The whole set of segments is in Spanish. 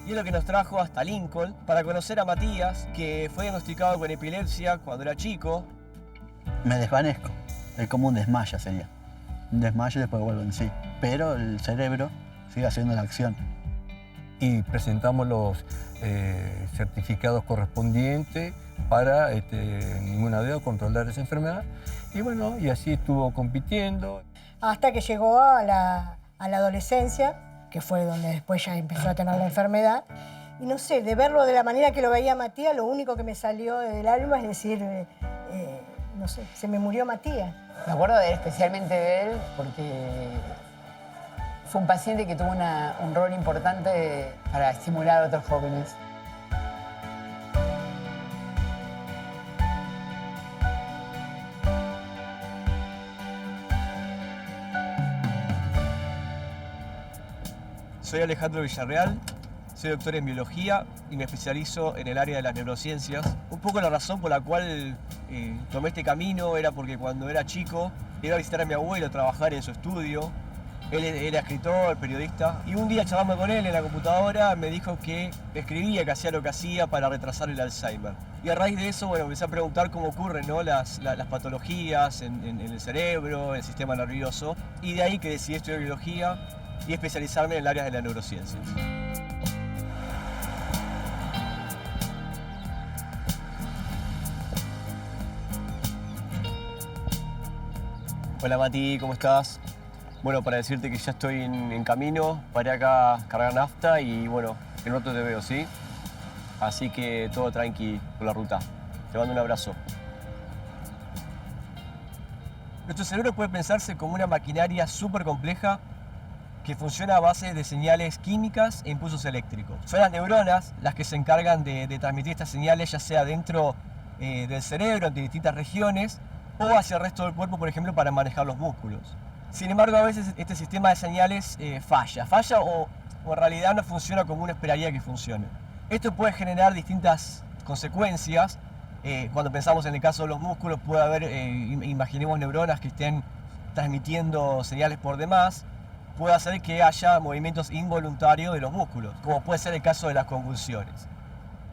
Y es lo que nos trajo hasta Lincoln para conocer a Matías, que fue diagnosticado con epilepsia cuando era chico. Me desvanezco. Es como un desmayo sería. Un desmayo y después vuelvo en sí. Pero el cerebro sigue haciendo la acción. Y presentamos los certificados correspondientes para ninguna deuda controlar esa enfermedad. Y bueno, y así estuvo compitiendo. Hasta que llegó a la adolescencia, que fue donde después ya empezó a tener la enfermedad. Y no sé, de verlo de la manera que lo veía Matías, lo único que me salió del alma es decir, no sé, se me murió Matías. Me acuerdo especialmente de él porque fue un paciente que tuvo un rol importante para estimular a otros jóvenes. Soy Alejandro Villarreal, soy doctor en biología y me especializo en el área de las neurociencias. Un poco la razón por la cual tomé este camino era porque cuando era chico iba a visitar a mi abuelo, a trabajar en su estudio. Él era escritor, periodista, y un día charlando con él en la computadora me dijo que escribía, que hacía lo que hacía para retrasar el Alzheimer. Y a raíz de eso, bueno, empecé a preguntar cómo ocurren, ¿no? las patologías en el cerebro, en el sistema nervioso, y de ahí que decidí estudiar biología y especializarme en el área de la neurociencia. Hola Mati, ¿cómo estás? Bueno, para decirte que ya estoy en camino, paré acá a cargar nafta y bueno, en rato te veo, ¿sí? Así que todo tranqui por la ruta. Te mando un abrazo. Nuestro cerebro puede pensarse como una maquinaria súper compleja que funciona a base de señales químicas e impulsos eléctricos. Son las neuronas las que se encargan de transmitir estas señales, ya sea dentro del cerebro, entre distintas regiones, o hacia el resto del cuerpo, por ejemplo, para manejar los músculos. Sin embargo, a veces este sistema de señales falla o en realidad no funciona como uno esperaría que funcione. Esto puede generar distintas consecuencias. Cuando pensamos en el caso de los músculos, puede haber, imaginemos neuronas que estén transmitiendo señales por demás. Puede hacer que haya movimientos involuntarios de los músculos, como puede ser el caso de las convulsiones.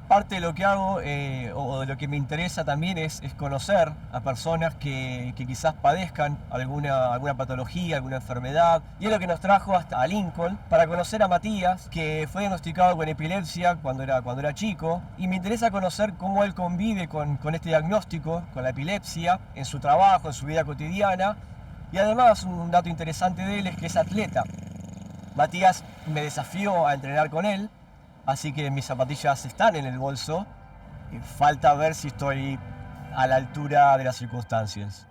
Parte de lo que hago o de lo que me interesa también es conocer a personas que quizás padezcan alguna patología, alguna enfermedad. Y es lo que nos trajo hasta Lincoln para conocer a Matías, que fue diagnosticado con epilepsia cuando era chico. Y me interesa conocer cómo él convive con este diagnóstico, con la epilepsia, en su trabajo, en su vida cotidiana. Y además, un dato interesante de él es que es atleta. Matías me desafió a entrenar con él, así que mis zapatillas están en el bolso. Y falta ver si estoy a la altura de las circunstancias.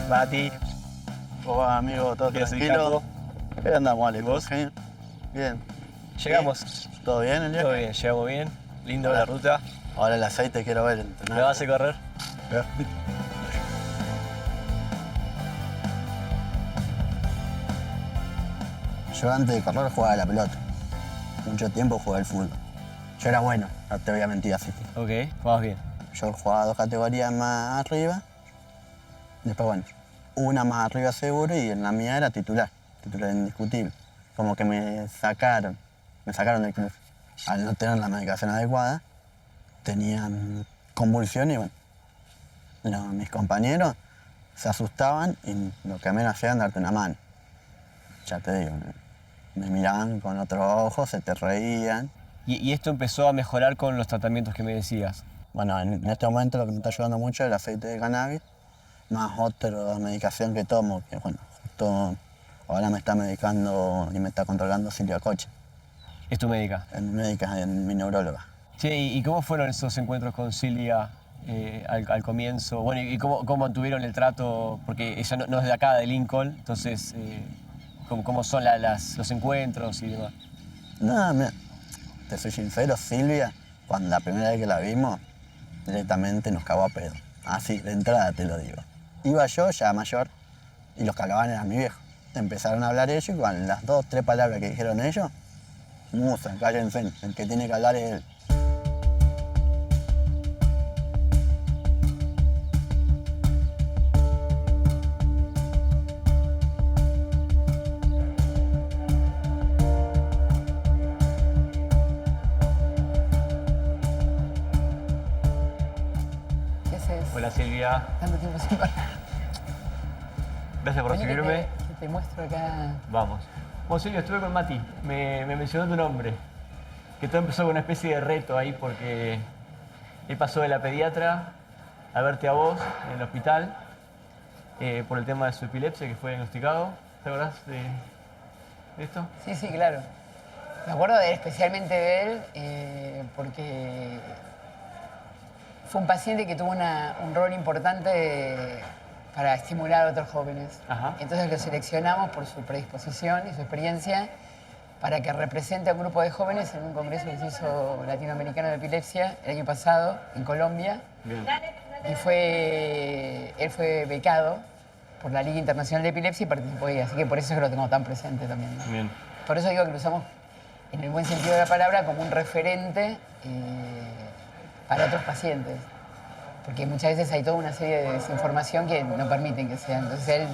Mati. Hola amigo, todo ¿Qué haces, tranquilo. ¿Qué andamos, Ale? ¿Vos? ¿Bien? Bien. Llegamos. ¿Todo bien el día? Todo bien, llegamos bien. Lindo la ruta. Ahora el aceite quiero ver. ¿Me vas a correr? Yo antes de correr jugaba a la pelota. Mucho tiempo jugué al fútbol. Yo era bueno, no te voy a mentir así. Ok, vamos bien. Yo jugaba 2 categorías más arriba. Después, bueno, una más arriba seguro y en la mía era titular indiscutible. Como que me sacaron del club. Al no tener la medicación adecuada, tenían convulsiones y bueno, mis compañeros se asustaban y lo que menos hacían darte una mano. Ya te digo, me miraban con otros ojos, se te reían. ¿Y esto empezó a mejorar con los tratamientos que me decías? Bueno, en este momento lo que me está ayudando mucho es el aceite de cannabis, más otra medicación que tomo, que bueno, justo ahora me está medicando y me está controlando Silvia Coche. ¿Es tu médica? Es mi médica, es mi neuróloga. Sí, ¿y cómo fueron esos encuentros con Silvia al comienzo? Bueno, ¿y cómo mantuvieron el trato? Porque ella no es de acá, de Lincoln, entonces, ¿cómo son los encuentros y demás? No, mira, te soy sincero, Silvia, cuando la primera vez que la vimos, directamente nos cagó a pedo. Así, de entrada te lo digo. Iba yo, ya mayor, y los que hablaban eran mi viejo. Empezaron a hablar ellos y con las 2, 3 palabras que dijeron ellos, musa, cállense, el que tiene que hablar es él. Silvia. Tanto tiempo sin hablar. Gracias por Vení que recibirme. te muestro acá. Vamos. Bueno, Silvia, estuve con Mati. Me mencionó tu nombre. Que todo empezó con una especie de reto ahí porque él pasó de la pediatra a verte a vos en el hospital por el tema de su epilepsia que fue diagnosticado. ¿Te acordás de esto? Sí, sí, claro. Me acuerdo especialmente de él porque fue un paciente que tuvo un rol importante para estimular a otros jóvenes. Ajá. Entonces lo seleccionamos por su predisposición y su experiencia para que represente a un grupo de jóvenes en un congreso que se hizo latinoamericano de epilepsia el año pasado en Colombia. Bien. Y él fue becado por la Liga Internacional de Epilepsia y participó ahí, así que por eso es que lo tengo tan presente también, ¿no? Bien. Por eso digo que lo usamos en el buen sentido de la palabra como un referente para otros pacientes. Porque muchas veces hay toda una serie de desinformación que no permiten que sea. Entonces él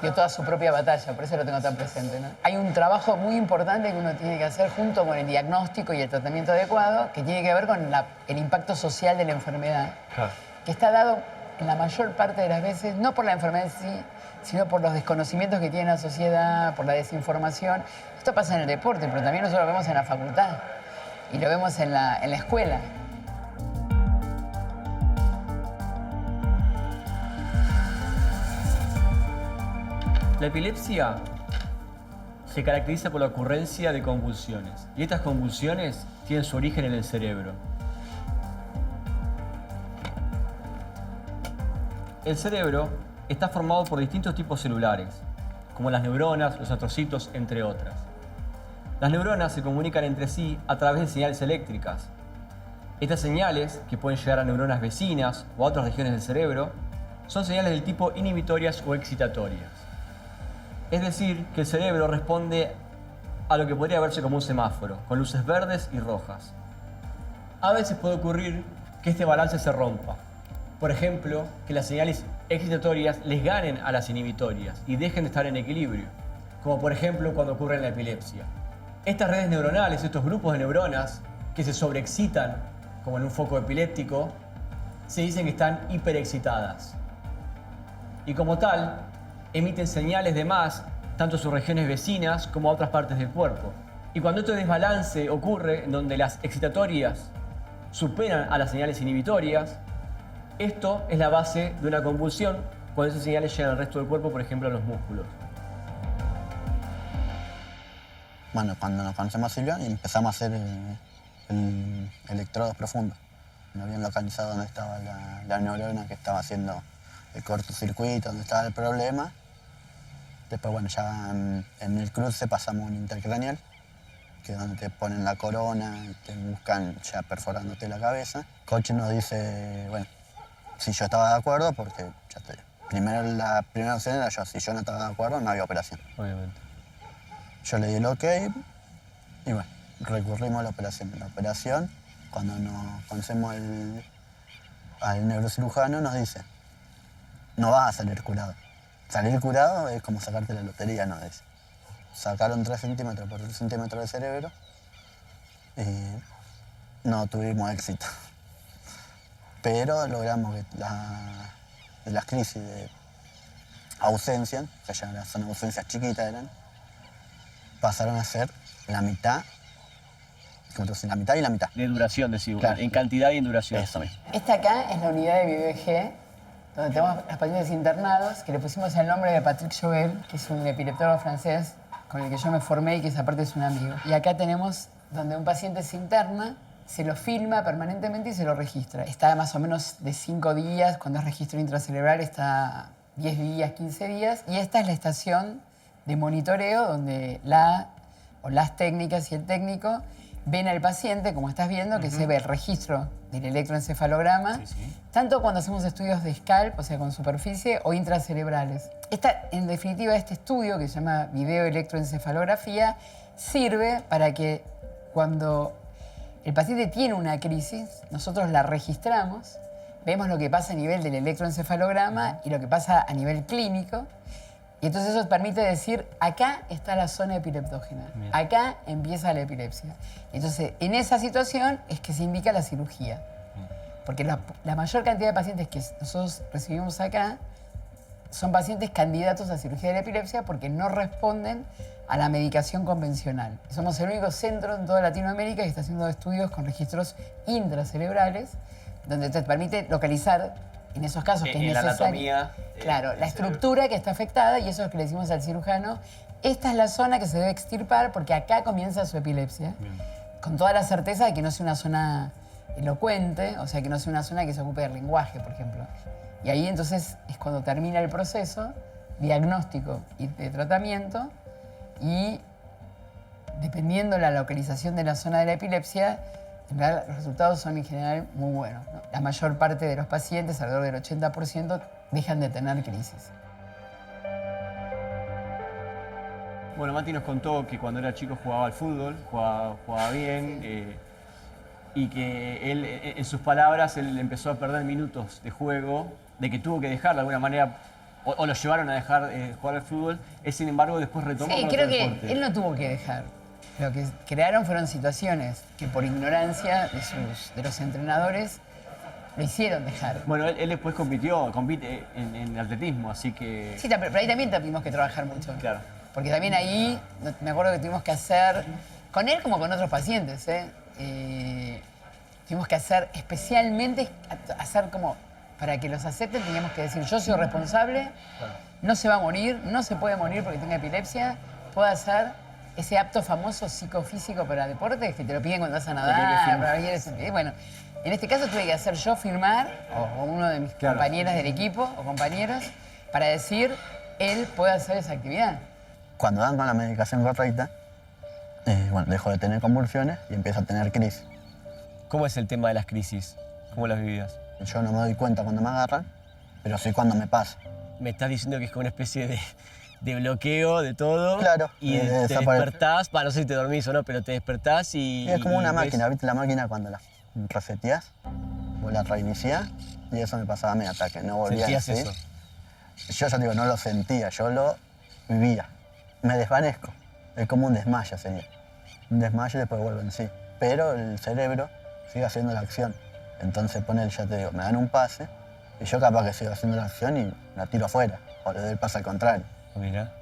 dio toda su propia batalla, por eso lo tengo tan presente, ¿no? Hay un trabajo muy importante que uno tiene que hacer junto con el diagnóstico y el tratamiento adecuado, que tiene que ver con el impacto social de la enfermedad, Claro. que está dado en la mayor parte de las veces, no por la enfermedad en sí, sino por los desconocimientos que tiene la sociedad, por la desinformación. Esto pasa en el deporte, pero también nosotros lo vemos en la facultad y lo vemos en la escuela. La epilepsia se caracteriza por la ocurrencia de convulsiones y estas convulsiones tienen su origen en el cerebro. El cerebro está formado por distintos tipos celulares, como las neuronas, los astrocitos, entre otras. Las neuronas se comunican entre sí a través de señales eléctricas. Estas señales, que pueden llegar a neuronas vecinas o a otras regiones del cerebro, son señales del tipo inhibitorias o excitatorias. Es decir, que el cerebro responde a lo que podría verse como un semáforo, con luces verdes y rojas. A veces puede ocurrir que este balance se rompa. Por ejemplo, que las señales excitatorias les ganen a las inhibitorias y dejen de estar en equilibrio, como por ejemplo cuando ocurre en la epilepsia. Estas redes neuronales, estos grupos de neuronas que se sobreexcitan, como en un foco epiléptico, se dicen que están hiperexcitadas. Y como tal, emiten señales de más, tanto a sus regiones vecinas como a otras partes del cuerpo. Y cuando este desbalance ocurre, en donde las excitatorias superan a las señales inhibitorias, esto es la base de una convulsión cuando esas señales llegan al resto del cuerpo, por ejemplo a los músculos. Bueno, cuando nos conocemos a Silvia empezamos a hacer electrodos profundos. No habían localizado dónde estaba la neurona que estaba haciendo el cortocircuito, dónde estaba el problema. Después, bueno, ya en el cruce pasamos un intercraneal, que es donde te ponen la corona y te buscan ya perforándote la cabeza. Coach nos dice, bueno, si yo estaba de acuerdo, porque ya te digo, primero la primera opción era yo, si yo no estaba de acuerdo no había operación. Obviamente. Yo le di el ok y bueno, recurrimos a la operación. La operación, cuando nos conocemos al neurocirujano, nos dice, no vas a salir curado. Salir curado es como sacarte la lotería, no es. Sacaron 3 centímetros por 3 centímetros de cerebro y no tuvimos éxito. Pero logramos que las crisis de ausencia, que ya son ausencias chiquitas eran, pasaron a ser la mitad, como tú dices, la mitad y la mitad. De duración, decimos, Claro. en cantidad y en duración. Eso mismo. Esta acá es la unidad de BioEG, donde tenemos a los pacientes internados, que le pusimos el nombre de Patrick Joel, que es un epileptólogo francés con el que yo me formé y que aparte es un amigo. Y acá tenemos donde un paciente se interna, se lo filma permanentemente y se lo registra. Está más o menos de 5 días, cuando es registro intracerebral está 10 días, 15 días. Y esta es la estación de monitoreo donde las técnicas y el técnico ven al paciente, como estás viendo, que se ve el registro del electroencefalograma, tanto cuando hacemos estudios de scalp, o sea, con superficie, o intracerebrales. En definitiva, este estudio, que se llama videoelectroencefalografía, sirve para que cuando el paciente tiene una crisis, nosotros la registramos, vemos lo que pasa a nivel del electroencefalograma y lo que pasa a nivel clínico, y entonces eso permite decir, acá está la zona epileptógena, acá empieza la epilepsia. Entonces, en esa situación es que se indica la cirugía. Porque la mayor cantidad de pacientes que nosotros recibimos acá son pacientes candidatos a cirugía de la epilepsia porque no responden a la medicación convencional. Somos el único centro en toda Latinoamérica que está haciendo estudios con registros intracerebrales, donde te permite localizar, en esos casos que es la necesario, anatomía, claro, del la estructura que está afectada, y eso es lo que le decimos al cirujano, esta es la zona que se debe extirpar porque acá comienza su epilepsia, con toda la certeza de que no sea una zona elocuente, o sea, que no sea una zona que se ocupe del lenguaje, por ejemplo. Y ahí entonces es cuando termina el proceso diagnóstico y de tratamiento, y dependiendo la localización de la zona de la epilepsia, en realidad los resultados son en general muy buenos, ¿no? La mayor parte de los pacientes, alrededor del 80%, dejan de tener crisis. Bueno, Mati nos contó que cuando era chico jugaba al fútbol, jugaba bien, y que él, en sus palabras, él empezó a perder minutos de juego, de que tuvo que dejar de alguna manera, o lo llevaron a dejar jugar al fútbol. Él, sin embargo, después retomó Sí, con creo otro que deporte. él no tuvo que dejar. Lo que crearon fueron situaciones que por ignorancia de los entrenadores lo hicieron dejar. Bueno, él después compite en atletismo, así que... Sí, pero ahí también tuvimos que trabajar mucho. Claro. Porque también ahí, me acuerdo que tuvimos que hacer, con él como con otros pacientes, tuvimos que hacer especialmente, hacer como, para que los acepten, teníamos que decir, yo soy responsable, no se va a morir, no se puede morir porque tenga epilepsia, puedo hacer ese apto famoso psicofísico para deportes que te lo piden cuando vas a nadar, bueno, en este caso tuve que hacer yo firmar, o uno de mis compañeras del equipo o compañeros, para decir, él puede hacer esa actividad. Cuando dan con la medicación correcta, bueno, dejo de tener convulsiones y empiezo a tener crisis. ¿Cómo es el tema de las crisis? ¿Cómo las vivías? Yo no me doy cuenta cuando me agarran, pero sí cuando me pasa. Me estás diciendo que es como una especie de bloqueo de todo. Claro, Y te desaparece. despertás, no sé si te dormís o no, pero te despertás y... Y es como una ves- máquina, ¿viste? La máquina cuando la reseteás, vos la reiniciás, y eso me pasaba a mí, hasta que no volvía ¿Sentías en sí. eso? Yo ya digo, no lo sentía, yo lo vivía. Me desvanezco, es como un desmayo sería. Un desmayo y después vuelvo en sí. Pero el cerebro sigue haciendo la acción. Entonces ya te digo, me dan un pase y yo capaz que sigo haciendo la acción y la tiro afuera, o le doy el pase al contrario. Mira.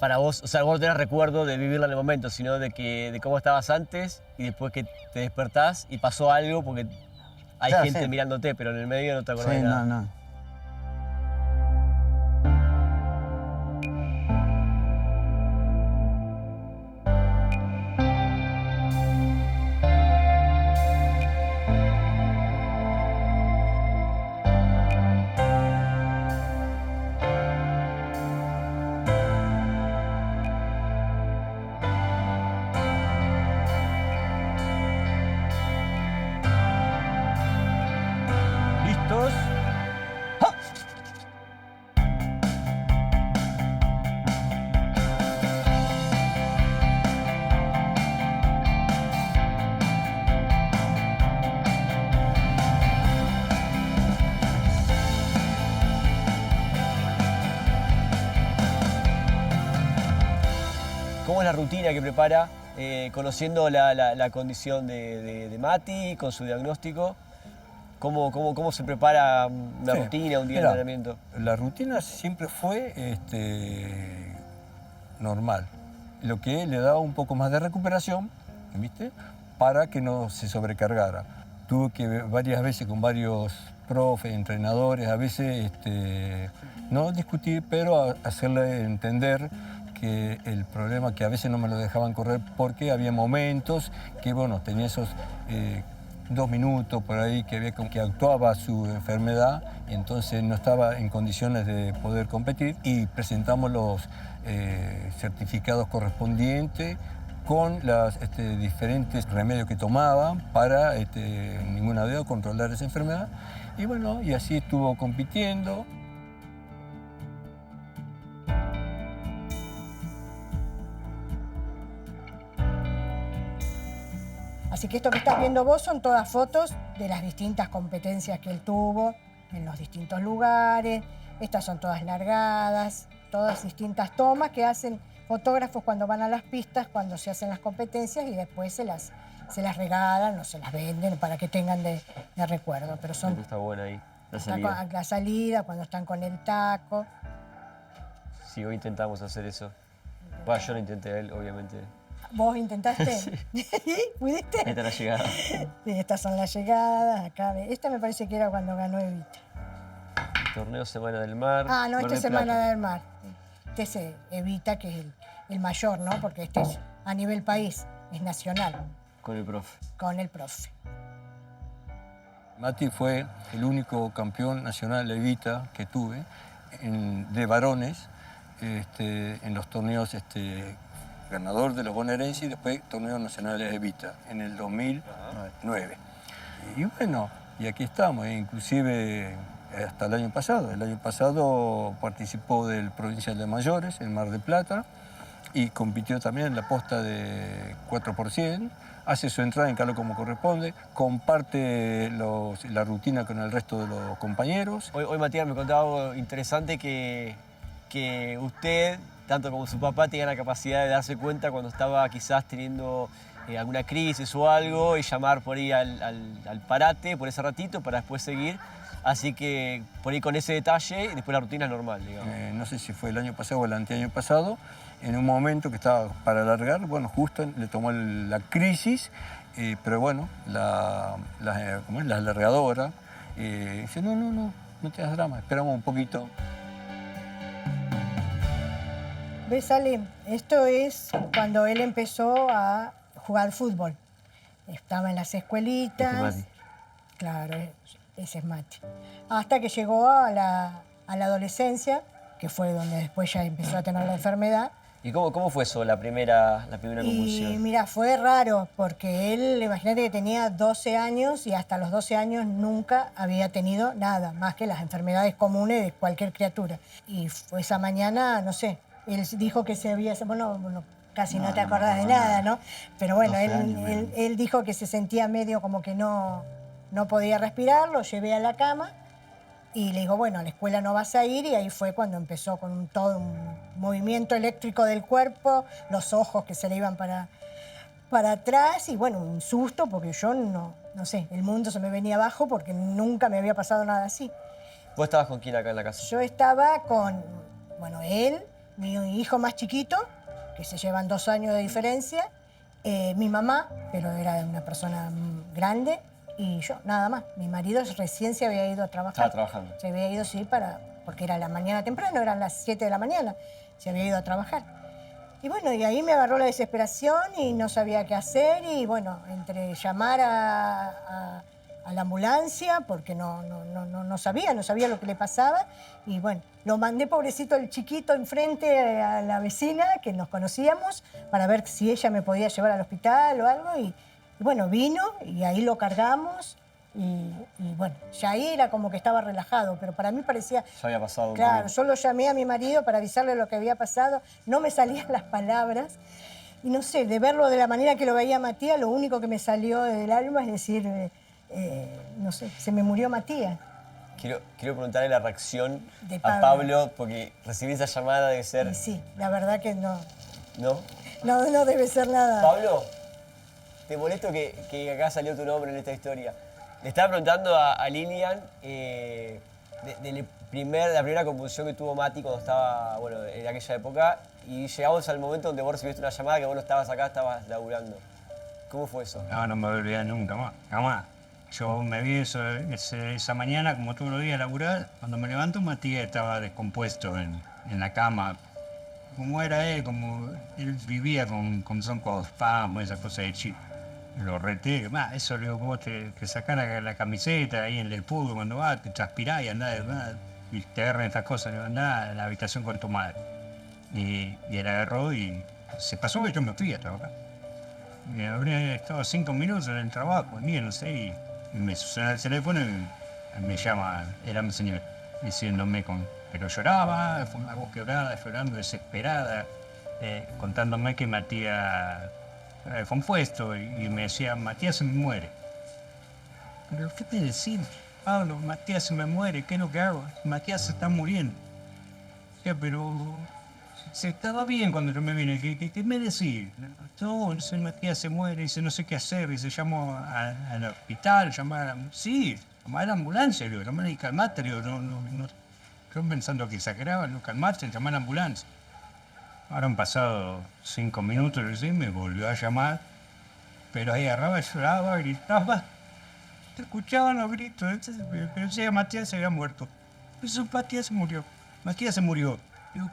Para vos, o sea, vos no tenés recuerdo de vivirla en el momento, sino de cómo estabas antes y después que te despertás y pasó algo porque hay Claro, gente sí. mirándote, pero en el medio no te acordás Sí, de nada. no. ¿Listos? ¿Cómo es la rutina que prepara, conociendo la condición de Mati, con su diagnóstico? ¿Cómo se prepara una Sí. rutina, un día de Mirá, entrenamiento? La rutina siempre fue normal. Lo que le daba un poco más de recuperación, ¿viste? Para que no se sobrecargara. Tuve que ver varias veces con varios profes, entrenadores, a veces no discutir, pero hacerle entender que el problema que a veces no me lo dejaban correr porque había momentos que, bueno, tenía esos 2 minutos por ahí que había como que actuaba su enfermedad y entonces no estaba en condiciones de poder competir, y presentamos los certificados correspondientes con los diferentes remedios que tomaba para ninguna duda controlar esa enfermedad, y bueno, y así estuvo compitiendo. Así que esto que estás viendo vos son todas fotos de las distintas competencias que él tuvo en los distintos lugares. Estas son todas largadas, todas distintas tomas que hacen fotógrafos cuando van a las pistas, cuando se hacen las competencias, y después se las se las regalan o se las venden para que tengan de recuerdo. Pero son Está buena ahí, la está salida. con la salida, cuando están con el taco. Sí, hoy intentamos hacer eso. Bueno, yo lo intenté, él, obviamente. ¿Vos intentaste? ¿Pudiste? Ahí está la llegada. Sí, estas son las llegadas. Acá, esta me parece que era cuando ganó Evita. Torneo Semana del Mar. Ah, no, Mar este es del Semana Plata. del Mar. Este es Evita, que es el mayor, ¿no? Porque este es a nivel país, es nacional, Con el profe. con el profe. Mati fue el único campeón nacional de Evita que tuve de varones en los torneos ganador de los bonaerenses y después torneos nacionales de Evita en el 2009. Y bueno, y aquí estamos, inclusive hasta el año pasado. El año pasado participó del Provincial de Mayores en Mar del Plata y compitió también en la posta de 4%. Hace su entrada en calor como corresponde, comparte la rutina con el resto de los compañeros. Hoy Matías me contaba algo interesante que usted, tanto como su papá, tenía la capacidad de darse cuenta cuando estaba quizás teniendo alguna crisis o algo y llamar por ahí al parate por ese ratito para después seguir. Así que por ahí con ese detalle, después la rutina es normal, digamos. No sé si fue el año pasado o el anteaño pasado, en un momento que estaba para alargar, bueno, justo le tomó la crisis, pero bueno, ¿cómo es? La alargadora dice, no te das drama, esperamos un poquito. ¿Ves, Ale? Esto es cuando él empezó a jugar fútbol. Estaba en las escuelitas. Mati. Claro, ese es Mati. Hasta que llegó a la adolescencia, que fue donde después ya empezó a tener la enfermedad. ¿Y cómo fue eso, la primera Y convulsión? mira, fue raro, porque él, imagínate que tenía 12 años y hasta los 12 años nunca había tenido nada, más que las enfermedades comunes de cualquier criatura. Y fue esa mañana, no sé, él dijo que se había... Bueno, casi no te acordás de nada, ¿no? Pero bueno, 12 años, él dijo que se sentía medio como que no podía respirar, lo llevé a la cama y le digo, bueno, a la escuela no vas a ir, y ahí fue cuando empezó con todo un movimiento eléctrico del cuerpo, los ojos que se le iban para atrás y bueno, un susto porque yo no sé, el mundo se me venía abajo porque nunca me había pasado nada así. ¿Vos estabas con quién acá en la casa? Yo estaba con, bueno, él, mi hijo más chiquito, que se llevan 2 años de diferencia, mi mamá, pero era una persona grande, y yo, nada más. Mi marido recién se había ido a trabajar. Estaba trabajando. Se había ido, sí, porque era la mañana temprano, eran las 7 de la mañana, se había ido a trabajar. Y bueno, y ahí me agarró la desesperación y no sabía qué hacer, y bueno, entre llamar a la ambulancia, porque no sabía lo que le pasaba, y bueno, lo mandé, pobrecito, el chiquito, enfrente a la vecina, que nos conocíamos, para ver si ella me podía llevar al hospital o algo, y bueno, vino, y ahí lo cargamos, y bueno, ya ahí era como que estaba relajado, pero para mí parecía... Ya había pasado un Claro, poquito. yo lo llamé a mi marido para avisarle lo que había pasado, no me salían las palabras, y no sé, de verlo de la manera que lo veía Matías, lo único que me salió del alma es decir, no sé, se me murió Matías. Quiero preguntarle la reacción De a Pablo, porque recibir esa llamada debe ser... Y sí, la verdad que no ¿No? debe ser nada. Pablo, te molesto que acá salió tu nombre en esta historia. Le estaba preguntando a Lilian de la primera convulsión que tuvo Mati cuando estaba, bueno, en aquella época, y llegamos al momento donde vos recibiste una llamada que vos no estabas acá, estabas laburando. ¿Cómo fue eso? No me voy a olvidar nunca más, jamás. Yo me vi esa mañana, como todos los días, laburar. Cuando me levanto, Matías estaba descompuesto en la cama. Como era él, como él vivía con troncos espasmos, esa cosa de chico. Lo reté, eso le digo, vos te sacás la camiseta ahí en el fútbol cuando vas, te transpirás y andás, y te agarran estas cosas, le digo, andá a la habitación con tu madre. Y él agarró y se pasó que yo me fui a trabajar. Y habría estado 5 minutos en el trabajo, no sé, y me suena el teléfono y me llama, era mi señor, diciéndome pero lloraba, fue una voz quebrada, llorando, desesperada, contándome que Matías fue un puesto y me decía, Matías se me muere. ¿Pero qué me decís, Pablo? Matías se me muere, ¿qué es lo que hago? Matías se está muriendo. Decía, pero Se estaba bien cuando yo me vine. ¿Qué me decís? No, dice, Matías se muere, dice, no sé qué hacer. Dice, llamo al hospital, sí, llamar a la ambulancia. Le digo, llamar y calmate. Le digo, no. Yo pensando que exageraban, no calmarse, llamar a la ambulancia. Ahora han pasado 5 minutos, recién me volvió a llamar. Pero ahí agarraba, lloraba, gritaba. Te escuchaban los gritos. Pero decía, Matías se había muerto. Eso, Matías se murió. Matías se murió. Digo,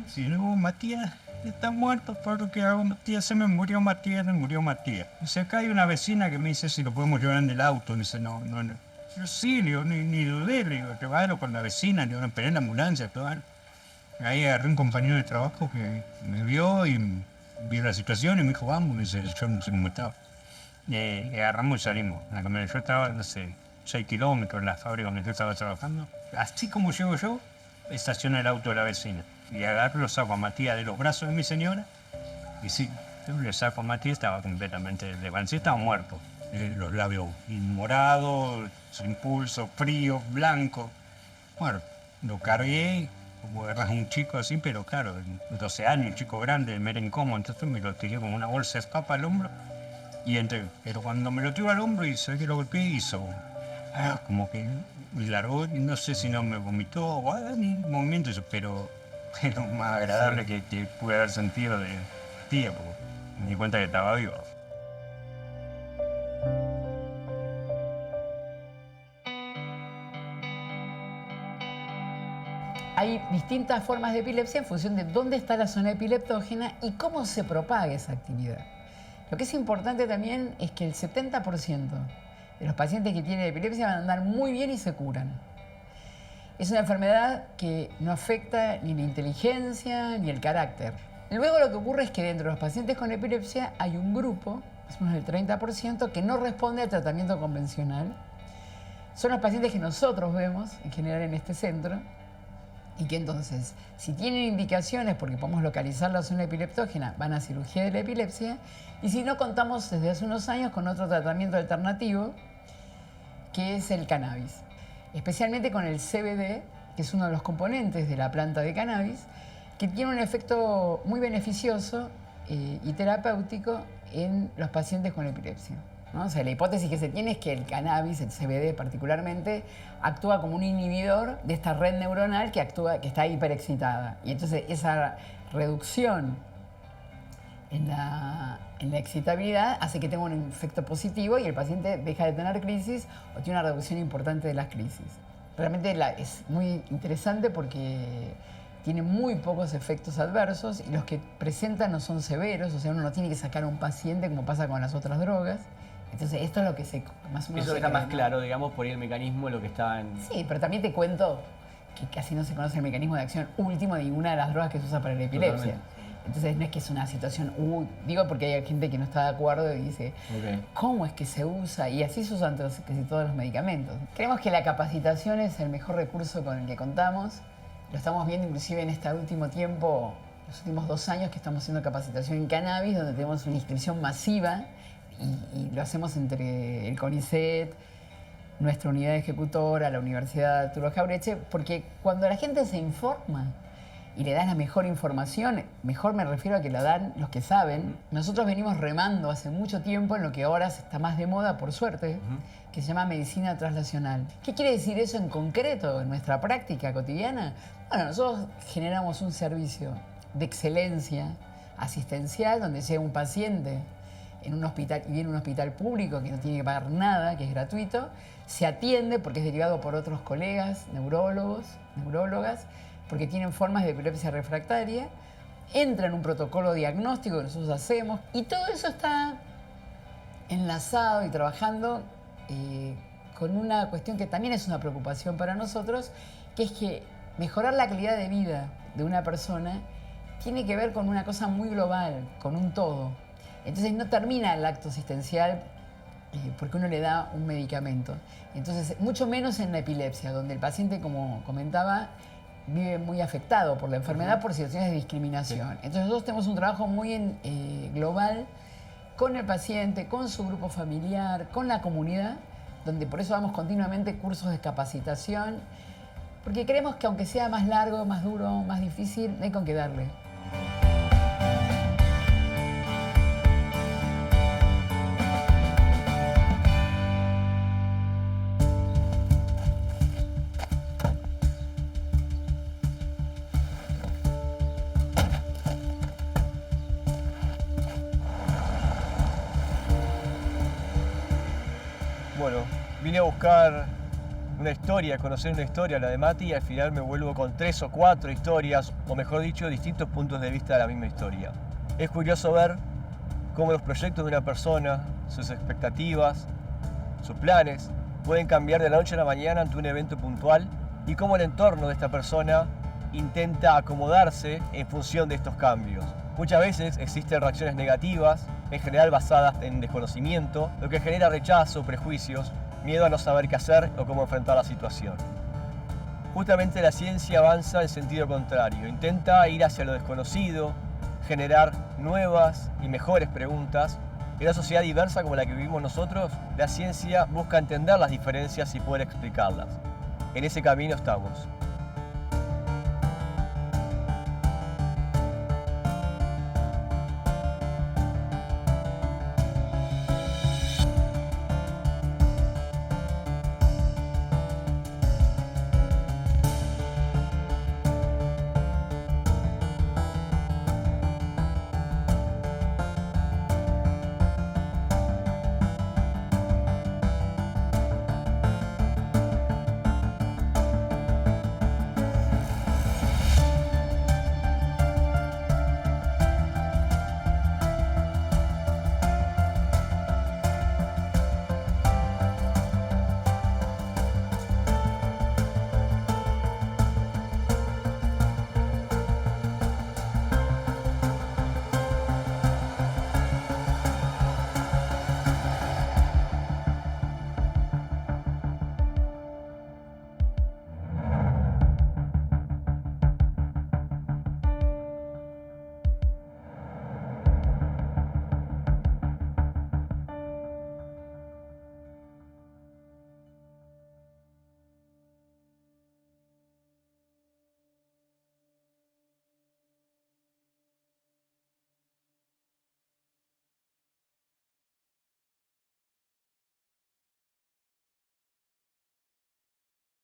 si no, Matías está muerto, por lo que hago, Matías se me murió Matías. Dice, acá hay una vecina que me dice si lo podemos llevar en el auto. Dice, no. Yo sí, le digo, ni dudé, le digo, llevarlo con la vecina, le digo, esperé en la ambulancia, todo. Ahí agarré un compañero de trabajo que me vio y vio la situación y me dijo, vamos, dice, yo no sé cómo estaba. Y agarramos y salimos. En la camioneta yo estaba, no sé, 6 kilómetros de la fábrica donde yo estaba trabajando. Así como llego yo, estaciona el auto de la vecina. Y agarro, lo saco a Matías de los brazos de mi señora. Y sí, yo le saco a Matías, estaba completamente levantado, estaba muerto. Los labios morados, sin pulso, frío, blanco. Bueno, lo cargué, como agarras un chico así, pero claro, 12 años, un chico grande, me era incómodo, entonces me lo tiré como una bolsa de papa al hombro y entré. Pero cuando me lo tiró al hombro y se ve que lo golpeé, hizo como que me largó, y no sé si no me vomitó o ni movimiento, pero lo más agradable que pude haber sentido de tía, porque me di cuenta que estaba vivo. Hay distintas formas de epilepsia en función de dónde está la zona epileptógena y cómo se propaga esa actividad. Lo que es importante también es que el 70% de los pacientes que tienen epilepsia van a andar muy bien y se curan. Es una enfermedad que no afecta ni la inteligencia ni el carácter. Luego lo que ocurre es que dentro de los pacientes con epilepsia hay un grupo, más o menos el 30%, que no responde al tratamiento convencional. Son los pacientes que nosotros vemos en general en este centro y que entonces, si tienen indicaciones porque podemos localizar la zona epileptógena, van a cirugía de la epilepsia, y si no, contamos desde hace unos años con otro tratamiento alternativo, que es el cannabis. Especialmente con el CBD, que es uno de los componentes de la planta de cannabis, que tiene un efecto muy beneficioso y terapéutico en los pacientes con epilepsia, ¿no? O sea, la hipótesis que se tiene es que el cannabis, el CBD particularmente, actúa como un inhibidor de esta red neuronal que está hiperexcitada. Y entonces esa reducción en la excitabilidad hace que tenga un efecto positivo y el paciente deja de tener crisis o tiene una reducción importante de las crisis. Realmente es muy interesante porque tiene muy pocos efectos adversos y los que presentan no son severos, o sea, uno no tiene que sacar a un paciente como pasa con las otras drogas. Entonces, esto es lo que más o menos Eso deja más claro, digamos, por ahí el mecanismo, lo que está en... Sí, pero también te cuento que casi no se conoce el mecanismo de acción último de ninguna de las drogas que se usa para la epilepsia. Totalmente. Entonces, no es que es una situación... digo porque hay gente que no está de acuerdo y dice, ¿cómo es que se usa? Y así se usan casi todos los medicamentos. Creemos que la capacitación es el mejor recurso con el que contamos. Lo estamos viendo inclusive en este último tiempo, los últimos 2 años que estamos haciendo capacitación en cannabis, donde tenemos una inscripción masiva y lo hacemos entre el CONICET, nuestra unidad ejecutora, la Universidad Arturo Jauretche, porque cuando la gente se informa y le dan la mejor información, mejor me refiero a que la dan los que saben. Nosotros venimos remando hace mucho tiempo en lo que ahora está más de moda, por suerte, que se llama medicina translacional. ¿Qué quiere decir eso en concreto en nuestra práctica cotidiana? Bueno, nosotros generamos un servicio de excelencia asistencial donde llega un paciente en un hospital y viene a un hospital público que no tiene que pagar nada, que es gratuito, se atiende porque es derivado por otros colegas, neurólogas, porque tienen formas de epilepsia refractaria, entra en un protocolo diagnóstico que nosotros hacemos y todo eso está enlazado y trabajando con una cuestión que también es una preocupación para nosotros, que es que mejorar la calidad de vida de una persona tiene que ver con una cosa muy global, con un todo. Entonces no termina el acto asistencial porque uno le da un medicamento. Entonces, mucho menos en la epilepsia, donde el paciente, como comentaba, vive muy afectado por la enfermedad por situaciones de discriminación. Entonces nosotros tenemos un trabajo muy global con el paciente, con su grupo familiar, con la comunidad, donde por eso damos continuamente cursos de capacitación Porque creemos que aunque sea más largo, más duro, más difícil, no hay con qué darle. Bueno, vine a buscar una historia, conocer una historia, la de Mati, y al final me vuelvo con 3 o 4 historias, o mejor dicho, distintos puntos de vista de la misma historia. Es curioso ver cómo los proyectos de una persona, sus expectativas, sus planes, pueden cambiar de la noche a la mañana ante un evento puntual y cómo el entorno de esta persona intenta acomodarse en función de estos cambios. Muchas veces existen reacciones negativas, en general basadas en desconocimiento, lo que genera rechazo, prejuicios, miedo a no saber qué hacer o cómo enfrentar la situación. Justamente la ciencia avanza en sentido contrario, intenta ir hacia lo desconocido, generar nuevas y mejores preguntas. En una sociedad diversa como la que vivimos nosotros, la ciencia busca entender las diferencias y poder explicarlas. En ese camino estamos.